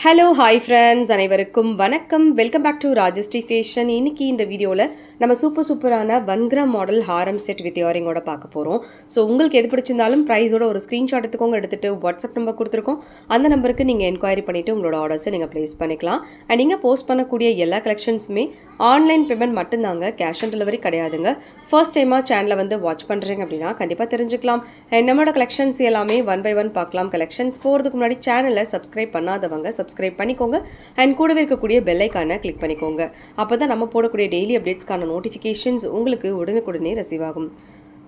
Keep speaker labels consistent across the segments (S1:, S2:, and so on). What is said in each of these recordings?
S1: Hello hi friends, அனைவருக்கும் வணக்கம். Welcome back to Rajashree fashion. இன்னைக்கு இந்த வீடியோவில் நம்ம சூப்பரான 1 கிராம் மாடல் ஹாரம் செட் வித் இயரிங்கோட பார்க்க போகிறோம். ஸோ உங்களுக்கு எது பிடிச்சிருந்தாலும் ப்ரைஸோட ஒரு ஸ்க்ரீன்ஷாட் எடுத்துக்கோங்க. எடுத்துகிட்டு வாட்ஸ்அப் நம்பர் கொடுத்துருக்கோம். அந்த நம்பருக்கு நீங்கள் என்கொயரி பண்ணிவிட்டு உங்களோட ஆர்டர்ஸை நீங்கள் ப்ளேஸ் பண்ணிக்கலாம். அண்ட் நீங்கள் போஸ்ட் பண்ணக்கூடிய எல்லா கலெக்ஷன்ஸுமே ஆன்லைன் பேமெண்ட் மட்டும்தாங்க, கேஷ் ஆன் டெலிவரி கிடையாதுங்க. ஃபர்ஸ்ட் டைமாக சேனலை வந்து வாட்ச் பண்ணுறீங்க அப்படின்னா கண்டிப்பாக தெரிஞ்சுக்கலாம். அண்ட் நம்மளோட கலெக்ஷன்ஸ் எல்லாமே 1 by 1 பார்க்கலாம். கலெக்ஷன்ஸ் போகிறதுக்கு முன்னாடி சேனலை சப்ஸ்கிரைப் பண்ணாதவங்க சப்ஸ்கிரைப் பண்ணிக்கோங்க. அண்ட் கூடவே இருக்கக்கூடிய பெல் ஐக்கானை கிளிக் பண்ணிக்கோங்க. அப்போ தான் நம்ம போடக்கூடிய டெய்லி அப்டேட்ஸ்க்கான நோட்டிஃபிகேஷன்ஸ் உங்களுக்கு உடனுக்குடனே ரிசீவ் ஆகும்.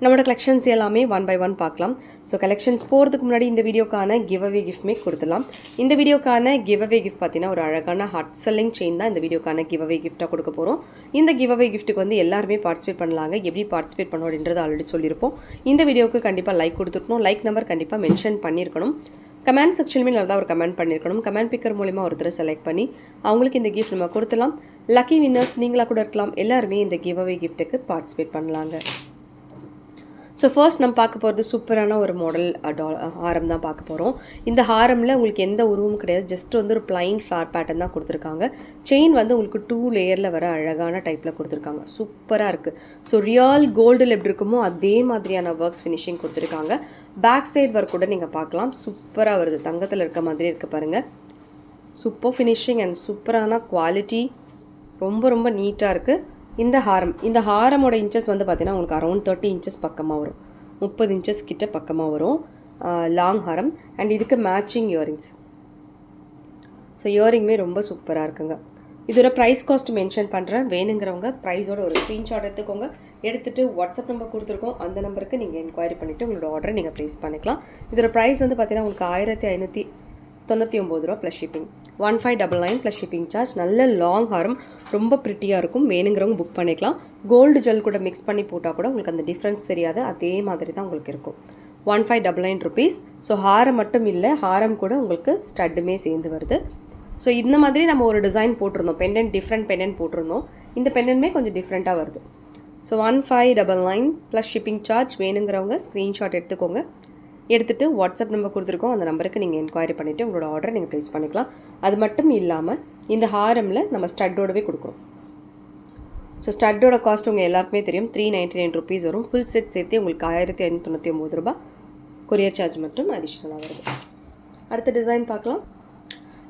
S1: நம்மளோட கலெக்ஷன்ஸ் எல்லாமே 1 by 1 பார்க்கலாம். ஸோ கலெக்ஷன்ஸ் போகிறதுக்கு முன்னாடி இந்த வீடியோக்கான கிவ் அவே கிஃப்ட்மே கொடுத்துடலாம். இந்த வீடியோக்கான கிவ் அவே கிஃப்ட் பார்த்தீங்கன்னா ஒரு அழகான ஹாட் செல்லிங் செயின் தான் இந்த வீடியோக்கான கிவ் அவே கிஃப்ட்டாக கொடுக்க போகிறோம். இந்த கிவ் அவே கிஃப்ட்டுக்கு வந்து எல்லாருமே பார்ட்டிசிபேட் பண்ணலாங்க. எப்படி பார்ட்டிசிபேட் பண்ணணும் அப்படின்றது ஆல்ரெடி சொல்லியிருப்போம். இந்த வீடியோவுக்கு கண்டிப்பாக லைக் கொடுத்துருக்கணும். லைக் நம்பர் கண்டிப்பாக மென்ஷன் பண்ணியிருக்கணும். கமெண்ட் செக்ஷன்லேயுமே நல்லா ஒரு கமெண்ட் பண்ணியிருக்கணும். கமெண்ட் பிக்கர் மூலிமா ஒருத்தர் செலக்ட் பண்ணி அவங்களுக்கு இந்த கிஃப்ட் நம்ம கொடுத்துலாம். லக்கி வின்னர்ஸ் நீங்களாக கூட இருக்கலாம். எல்லாருமே இந்த கிவ் அவே கிஃப்ட்டுக்கு பார்ட்டிசிபேட் பண்ணலாங்க. ஸோ ஃபர்ஸ்ட் நம்ம பார்க்க போகிறது சூப்பரான ஒரு மாடல் ஹாரம் தான் பார்க்க போகிறோம். இந்த ஹாரமில் உங்களுக்கு எந்த உருவமும் கிடையாது. ஜஸ்ட் வந்து ஒரு பிளைன் ஃப்ளார் பேட்டர்ன் தான் கொடுத்துருக்காங்க. செயின் வந்து உங்களுக்கு 2 லேயரில் வர அழகான டைப்பில் கொடுத்துருக்காங்க. சூப்பராக இருக்குது. ஸோ ரியல் கோல்டில் எப்படி இருக்குமோ அதே மாதிரியான ஒர்க்ஸ் ஃபினிஷிங் கொடுத்துருக்காங்க. பேக் சைட் ஒர்க் கூட நீங்கள் பார்க்கலாம். சூப்பராக வருது. தங்கத்தில் இருக்க மாதிரி இருக்குது பாருங்கள். சூப்பர் ஃபினிஷிங் அண்ட் சூப்பரான குவாலிட்டி. ரொம்ப நீட்டாக இருக்குது. இந்த ஹாரமோட இன்ச்சஸ் வந்து பார்த்தீங்கன்னா உங்களுக்கு அரௌண்ட் 30 இன்ச்சஸ் பக்கமாக வரும். 30 இன்ச்சஸ் கிட்ட பக்கமாக வரும் லாங் ஹாரம். அண்ட் இதுக்கு மேட்சிங் இயரிங்ஸ். ஸோ இயரிங்குமே ரொம்ப சூப்பராக இருக்குங்க. இதோட ப்ரைஸ் காஸ்ட் மென்ஷன் பண்ணுறேன். வேணுங்கிறவங்க ப்ரைஸோட ஒரு ஸ்க்ரீன்ஷாட் எடுத்துக்கோங்க. எடுத்துகிட்டு வாட்ஸ்அப் நம்பர் கொடுத்துருக்கோம். அந்த நம்பருக்கு நீங்கள் என்கொயரி பண்ணிவிட்டு உங்களோட ஆர்டரை நீங்கள் ப்ளேஸ் பண்ணிக்கலாம். இதோட ப்ரைஸ் வந்து பார்த்தீங்கன்னா உங்களுக்கு 1599 ரூபா plus shipping. 1599 plus shipping charge. நல்ல லாங் ஹாரம், ரொம்ப ப்ரிட்டியாக இருக்கும். வேணுங்கிறவங்க புக் பண்ணிக்கலாம். கோல்டு ஜுவல் கூட மிக்ஸ் பண்ணி போட்டால் கூட உங்களுக்கு அந்த டிஃப்ரென்ஸ் தெரியாது. அதே மாதிரி தான் உங்களுக்கு இருக்கும். 1599 ருபீஸ். ஸோ ஹாரம் மட்டும் இல்லை, ஹாரம் கூட உங்களுக்கு ஸ்டட்டுமே சேர்ந்து வருது. ஸோ இந்த மாதிரி நம்ம ஒரு டிசைன் போட்டிருந்தோம். பெண்டன்ட் டிஃப்ரெண்ட் பெண்டன்ட் போட்டிருந்தோம். இந்த பெண்டன்ட்மே கொஞ்சம் டிஃப்ரெண்ட்டாக வருது. So 1599 plus shipping charge. வேணுங்கிறவங்க ஸ்க்ரீன்ஷாட் எடுத்துக்கோங்க. எடுத்துகிட்டு வாட்ஸ்அப் நம்பர் கொடுத்துருக்கோம். அந்த நம்பருக்கு நீங்கள் என்கொயரி பண்ணிவிட்டு உங்களோட ஆர்டரை நீங்கள் ப்ளேஸ் பண்ணிக்கலாம். அது மட்டும் இல்லாமல் இந்த ஹாரமில் நம்ம ஸ்டட்டோடவே கொடுக்குறோம். ஸோ ஸ்டட்டோட காஸ்ட் உங்கள் எல்லாருக்குமே தெரியும். 399 ருபீஸ் வரும். ஃபுல் செட் சேர்த்து உங்களுக்கு 1599 ரூபா. கொரியர் சார்ஜ் மட்டும் அடிஷ்னலாக வருது. அடுத்த டிசைன் பார்க்கலாம்.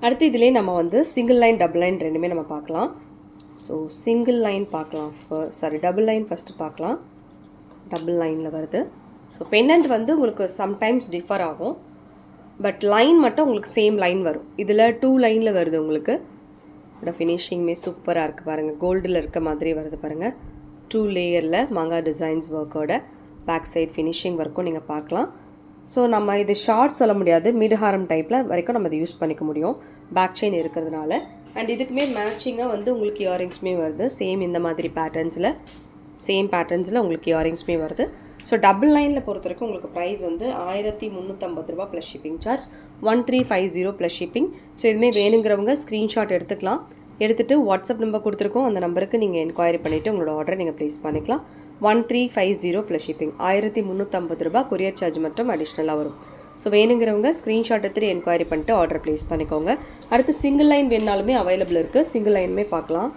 S1: அடுத்து இதிலே நம்ம வந்து சிங்கிள் லைன் டபுள் லைன் ரெண்டுமே நம்ம பார்க்கலாம். ஸோ சிங்கிள் லைன் பார்க்கலாம். டபுள் லைன் ஃபஸ்ட்டு பார்க்கலாம். டபுள் லைனில் வருது. ஸோ பெண்டன்ட் வந்து உங்களுக்கு சம்டைம்ஸ் டிஃபர் ஆகும். பட் லைன் மட்டும் உங்களுக்கு சேம் லைன் வரும். இதில் 2 லைனில் வருது உங்களுக்கு. இதோட ஃபினிஷிங்குமே சூப்பராக இருக்குது பாருங்கள். கோல்டில் இருக்க மாதிரி வருது பாருங்கள். 2 லேயரில் மாங்கா டிசைன்ஸ் ஒர்க்கோட பேக் சைட் ஃபினிஷிங் ஒர்க்கும் நீங்கள் பார்க்கலாம். ஸோ நம்ம இது ஷார்ட் சொல்ல முடியாது. மிட் ஹாரம் டைப்பில் வரைக்கும் நம்ம இதை யூஸ் பண்ணிக்க முடியும் பேக் செயின் இருக்கிறதுனால. அண்ட் இதுக்குமே மேட்சிங்காக வந்து உங்களுக்கு இயரிங்ஸுமே வருது. இந்த மாதிரி பேட்டர்ன்ஸில் உங்களுக்கு இயரிங்ஸுமே வருது. ஸோ டபுள் லைனில் பொறுத்த வரைக்கும் உங்களுக்கு ப்ரைஸ் வந்து 1350 ரூபா plus shipping charge. 1350 plus shipping. So இதுவுமே வேணுங்கிறவங்க ஸ்க்ரீன்ஷாட் எடுத்துக்கலாம். எடுத்துகிட்டு வாட்ஸ்அப் நம்பர் கொடுத்துருக்கோம். அந்த நம்பருக்கு நீங்கள் என்கொயரி பண்ணிவிட்டு உங்களோட ஆர்டரை நீங்கள் ப்ளேஸ் பண்ணிக்கலாம். 1350 ப்ளஸ் ஷிப்பிங். 1350 ரூபா. கொரியர் சார்ஜ் மட்டும் அடிஷ்னலாக வரும். ஸோ வேணுங்கிறவங்க ஸ்க்ரீன்ஷாட் எடுத்துகிட்டு என்கொயரி பண்ணிட்டு ஆர்டர் ப்ளேஸ் பண்ணிக்கோங்க. அடுத்து சிங்கிள் லைன் வேணாலுமே அவைலபிள் இருக்குது. சிங்கிள் லைனுமே பார்க்கலாம்.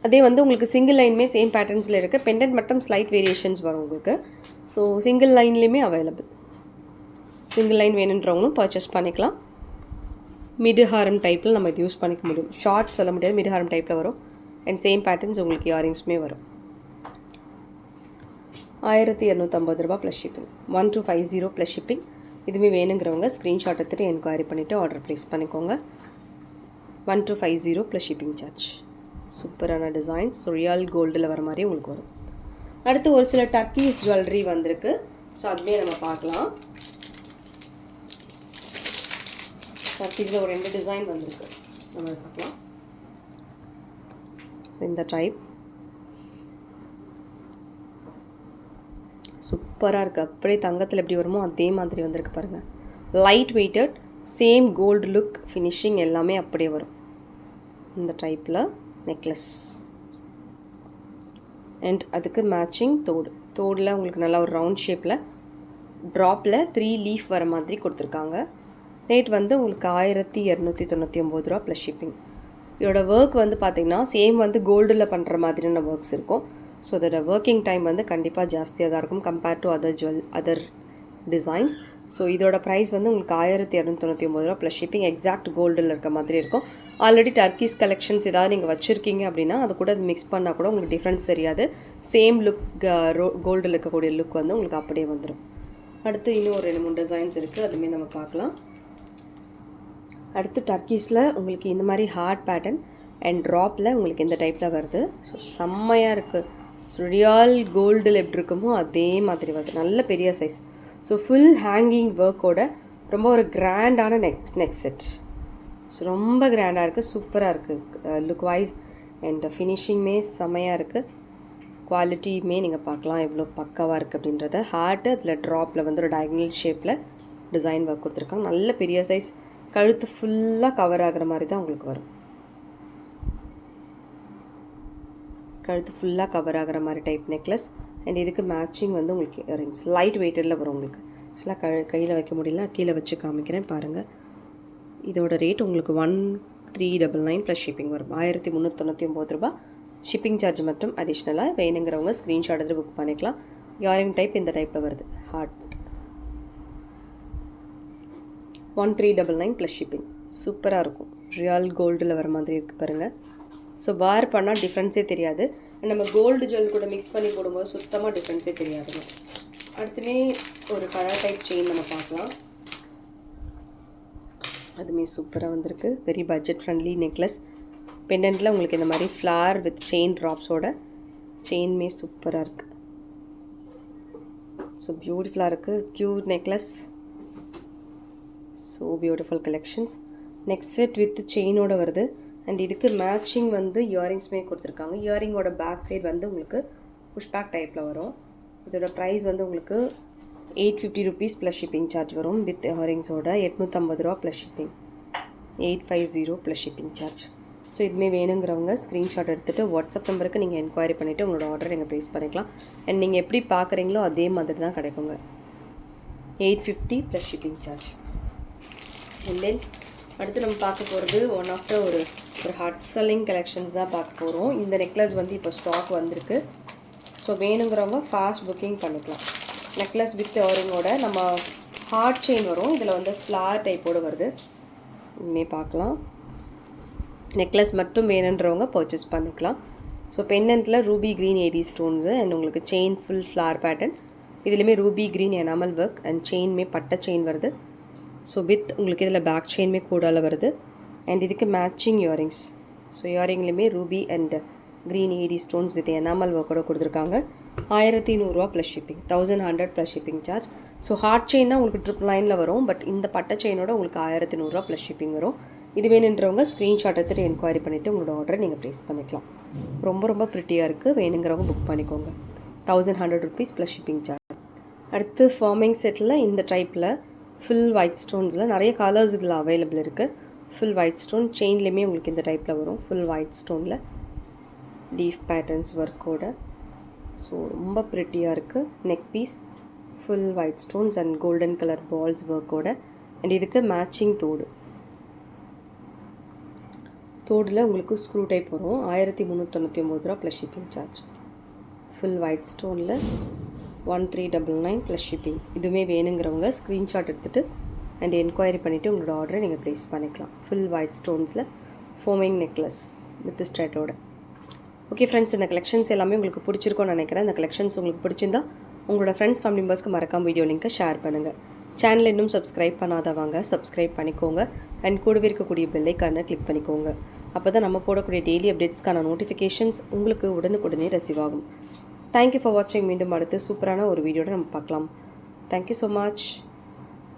S1: அதே வந்து உங்களுக்கு சிங்கிள் லைனுமே சேம் பேட்டர்ன்ஸில் இருக்குது. பெண்டன்ட் மட்டும் ஸ்லைட் வேரியேஷன்ஸ் வரும் உங்களுக்கு. ஸோ சிங்கிள் லைன்லேயுமே அவைலபிள். சிங்கிள் லைன் வேணுன்றவங்களும் பர்ச்சேஸ் பண்ணிக்கலாம். மிட் ஹாரம் டைப்பில் நம்ம இது யூஸ் பண்ணிக்க முடியும். ஷார்ட் சொல்ல முடியாது. மிட் ஹாரம் டைப்பில் வரும். அண்ட் சேம் பேட்டர்ன்ஸ் உங்களுக்கு இயரிங்ஸுமே வரும். 1250 ரூபா ப்ளஸ் ஷிப்பிங். 1250 plus shipping. இதுவுமே வேணுங்கிறவங்க ஸ்க்ரீன்ஷாட் எடுத்துகிட்டு என்கொயரி பண்ணிவிட்டு ஆர்டர் ப்ளேஸ் பண்ணிக்கோங்க. 1250 ப்ளஸ் ஷிப்பிங் சார்ஜ். சூப்பரான டிசைன்ஸ். ஸோ ரியல் கோல்டில் வர மாதிரி உங்களுக்கு வரும். அடுத்து ஒரு சில டர்க்கீஸ் ஜுவல்லரி வந்திருக்கு. ஸோ அதுவே நம்ம பார்க்கலாம். டர்க்கீஸில் ஒரு 2 டிசைன் வந்திருக்கு. நம்ம பார்க்கலாம். ஸோ இந்த டைப் சூப்பராக இருக்குது. அப்படியே தங்கத்தில் எப்படி வருமோ அதே மாதிரி வந்திருக்கு பாருங்கள். Light weighted, same gold look, finishing எல்லாமே அப்படியே வரும். இந்த டைப்பில் நெக்லஸ். அண்ட் அதுக்கு மேட்சிங் தோடில் உங்களுக்கு நல்லா ஒரு ரவுண்ட் ஷேப்பில் ட்ராப்பில் 3 லீஃப் வர மாதிரி கொடுத்துருக்காங்க. ரேட் வந்து உங்களுக்கு 1299 ரூபா ப்ளஸ் ஷிப்பிங். இதோட ஒர்க் வந்து பார்த்திங்கன்னா சேம் வந்து கோல்டில் பண்ணுற மாதிரியான ஒர்க்ஸ் இருக்கும். ஸோ அதோட ஒர்க்கிங் டைம் வந்து கண்டிப்பாக ஜாஸ்தியாக தான் இருக்கும் compared to other designs. So இதோட ப்ரைஸ் வந்து உங்களுக்கு 1299 ரூபா ப்ளஸ் ஷிப்பிங். எக்ஸாக்ட் கோல்டில் இருக்க மாதிரி இருக்கும். ஆல்ரெடி டர்க்கீஸ் கலெக்ஷன்ஸ் ஏதாவது நீங்கள் வச்சுருக்கீங்க அப்படின்னா அது கூட மிக்ஸ் பண்ணால் கூட உங்களுக்கு டிஃப்ரென்ஸ் தெரியாது. சேம் லுக் கோல்டில் இருக்கக்கூடிய லுக் வந்து உங்களுக்கு அப்படியே வந்துடும். அடுத்து இன்னும் ஒரு 2-3 டிசைன்ஸ் இருக்குது, அதுவுமே நம்ம பார்க்கலாம். அடுத்து டர்க்கீஸில் உங்களுக்கு இந்த மாதிரி ஹார்ட் பேட்டர்ன் அண்ட் ட்ராப்பில் உங்களுக்கு இந்த டைப்பில் வருது. ஸோ செம்மையாக இருக்குது. ஸோ ரியல் கோல்டில் எப்படி இருக்குமோ அதே மாதிரி வருது. நல்ல பெரிய சைஸ். ஸோ ஃபுல் ஹேங்கிங் ஒர்க்கோட ரொம்ப ஒரு கிராண்டான நெக் செட். ஸோ ரொம்ப கிராண்டாக இருக்குது, சூப்பராக இருக்குது லுக் வைஸ் அண்ட் ஃபினிஷிங்குமே செம்மையாக இருக்குது. குவாலிட்டியுமே நீங்கள் பார்க்கலாம் எவ்வளோ பக்காவாக இருக்குது அப்படின்றத. ஹார்ட்டு அதில் ட்ராப்பில் வந்து ஒரு டயகனல் ஷேப்பில் டிசைன் ஒர்க் கொடுத்துருக்காங்க. நல்ல பெரிய சைஸ். கழுத்து ஃபுல்லாக கவர் ஆகிற மாதிரி தான் உங்களுக்கு வரும். கழுத்து ஃபுல்லாக கவர் ஆகிற மாதிரி டைப் நெக்லஸ். அண்ட் இதுக்கு மேட்சிங் வந்து உங்களுக்கு இயரிங்ஸ் லைட் வெயிட்டடில் வரும். உங்களுக்கு ஆக்சுவலாக கையில் வைக்க முடியல, கீழே வச்சு காமிக்கிறேன் பாருங்கள். இதோட ரேட் உங்களுக்கு 1399 ப்ளஸ் ஷிப்பிங் வரும். 1399 ரூபா. ஷிப்பிங் சார்ஜ் மட்டும் அடிஷ்னலாக. வேணுங்கிறவங்க ஸ்க்ரீன்ஷாட் எடுத்து புக் பண்ணிக்கலாம். இயரிங் டைப் இந்த டைப்பில் வருது. ஹார்ட் 1399 ப்ளஸ் ஷிப்பிங். சூப்பராக இருக்கும். ரியல் கோல்டில் வர மாதிரி இருக்குது பாருங்கள். ஸோ வேர் பண்ணால் டிஃப்ரென்ஸே தெரியாது. நம்ம கோல்டு ஜுவல் கூட மிக்ஸ் பண்ணி போடும்போது சுத்தமாக டிஃப்ரென்ஸே தெரியாதுங்க. அடுத்துமே ஒரு கலர் டைப் செயின் நம்ம பார்க்கலாம். அதுவுமே சூப்பராக வந்திருக்கு. Very budget friendly necklace. பெண்டன்ட்டில் உங்களுக்கு இந்த மாதிரி ஃப்ளார் வித் செயின் ட்ராப்ஸோட செயின்மே சூப்பராக இருக்குது. ஸோ பியூட்டிஃபுல்லாக இருக்குது. Cute necklace. So beautiful collections. Next set with செயினோட வருது. அண்ட் இதுக்கு மேட்சிங் வந்து இயரிங்ஸுமே கொடுத்துருக்காங்க. இயரிங்கோட பேக் சைடு வந்து உங்களுக்கு புஷ்பேக் டைப்பில் வரும். இதோட ப்ரைஸ் வந்து உங்களுக்கு 850 ருபீஸ் ப்ளஸ் ஷிப்பிங் சார்ஜ் வரும். வித் இயரிங்ஸோட 850 ரூபா plus shipping. 850 plus shipping charge. So இதுவுமே வேணுங்கிறவங்க ஸ்க்ரீன்ஷாட் எடுத்துகிட்டு வாட்ஸ்அப் நம்பருக்கு நீங்கள் என்கொயரி பண்ணிவிட்டு உங்களோட ஆர்டர் நீங்கள் ப்ளேஸ் பண்ணிக்கலாம். அண்ட் நீங்கள் எப்படி பார்க்குறீங்களோ அதே மாதிரி தான் கிடைக்குங்க. 850 plus shipping charge. And then அடுத்து நம்ம பார்க்க போகிறது ஒன் ஆஃப் த ஒரு ஹாட் செல்லிங் கலெக்ஷன்ஸ் தான் பார்க்க போகிறோம். இந்த நெக்லஸ் வந்து இப்போ ஸ்டாக் வந்திருக்கு. ஸோ வேணுங்கிறவங்க ஃபாஸ்ட் புக்கிங் பண்ணிக்கலாம். நெக்லஸ் வித் இயரிங்கோட நம்ம ஹார்ட் செயின் வரும். இதில் வந்து ஃப்ளார் டைப்போடு வருது. இனிமே பார்க்கலாம். நெக்லஸ் மட்டும் வேணுன்றவங்க பர்ச்சேஸ் பண்ணிக்கலாம். ஸோ பெண்டன்ட்டில் ruby green AD stones and உங்களுக்கு செயின் ஃபுல் ஃப்ளார் பேட்டர்ன். இதுலேயுமே ruby green enamel work and செயின்மே பட்டை செயின் வருது. ஸோ வித் உங்களுக்கு இதில் பேக் செயின்மே கூடால வருது. அண்ட் இதுக்கு மேட்சிங் இயரிங்ஸ். ஸோ இயரிங்லேயுமே ruby and green AD stones with enamel ஒர்க்கோட கொடுத்துருக்காங்க. 1100 ரூபா plus shipping. 1100 plus shipping charge. So heart செயின்னா உங்களுக்கு +9 வரும். பட் இந்த பட்டை செயினோட உங்களுக்கு 1100 ரூபா ப்ளஸ் ஷிப்பிங் வரும். இது வேணுன்றவங்க ஸ்க்ரீன்ஷாட் எடுத்துகிட்டு என்கொயரி பண்ணிவிட்டு உங்களோட ஆர்டரை நீங்கள் ப்ளேஸ் பண்ணிக்கலாம். ரொம்ப ரொம்ப ப்ரிட்டியாக இருக்குது. வேணுங்கிறவங்க புக் பண்ணிக்கோங்க. 1100 ருபீஸ் ப்ளஸ் ஷிப்பிங் சார்ஜ். அடுத்து ஃபார்மிங் செட்டில் இந்த டைப்பில் ஃபுல் ஒயிட் ஸ்டோன்ஸில் நிறைய கலர்ஸ் இதில் அவைலபிள் இருக்குது. ஃபுல் ஒயிட் ஸ்டோன் செயின்லேயுமே உங்களுக்கு இந்த டைப்பில் வரும். ஃபுல் ஒயிட் ஸ்டோனில் லீஃப் பேட்டர்ன்ஸ் ஒர்க்கோட. ஸோ ரொம்ப ப்ரிட்டியாக இருக்குது. Neck piece full white stones and golden colour balls ஒர்க்கோட. அண்ட் இதுக்கு மேட்சிங் தோடில் உங்களுக்கு ஸ்க்ரூ டைப் வரும். 1399 ரூபா plus shipping charge. Full white ஸ்டோனில் 1399 ப்ளஸ் ஷிப்பிங். இதுவுமே வேணுங்கிறவங்க ஸ்க்ரீன்ஷாட் எடுத்துகிட்டு அண்ட் என்கொயரி பண்ணிவிட்டு உங்களோட ஆர்டரை நீங்கள் ப்ளேஸ் பண்ணிக்கலாம். ஃபுல் ஒயிட் ஸ்டோன்ஸில் ஃபோமிங் நெக்லஸ் வித் ஸ்ட்ரெட்டோட. ஓகே ஃப்ரெண்ட்ஸ், இந்த கலெக்ஷன்ஸ் எல்லாமே உங்களுக்கு பிடிச்சிருக்கோன்னு நினைக்கிறேன். இந்த கலெக்ஷன்ஸ் உங்களுக்கு பிடிச்சிருந்தா உங்களோட ஃப்ரெண்ட்ஸ் ஃபேமிலி மெம்பர்ஸ்க்கு மறக்காம வீடியோ லிங்க்கை ஷேர் பண்ணுங்கள். சேனல் இன்னும் சப்ஸ்கிரைப் பண்ணாதவங்க சப்ஸ்கிரைப் பண்ணிக்கோங்க. அண்ட் கூடவே இருக்கக்கூடிய பெல் ஐக்கானை கிளிக் பண்ணிக்கோங்க. அப்போ தான் நம்ம போடக்கூடிய டெய்லி அப்டேட்ஸ்க்கான நோட்டிஃபிகேஷன்ஸ் உங்களுக்கு உடனுக்குடனே ரிசீவ் ஆகும். தேங்க்யூ ஃபார் வாட்சிங். மீண்டும் அடுத்து சூப்பரான ஒரு வீடியோட நம்ம பார்க்கலாம். Thank you so much.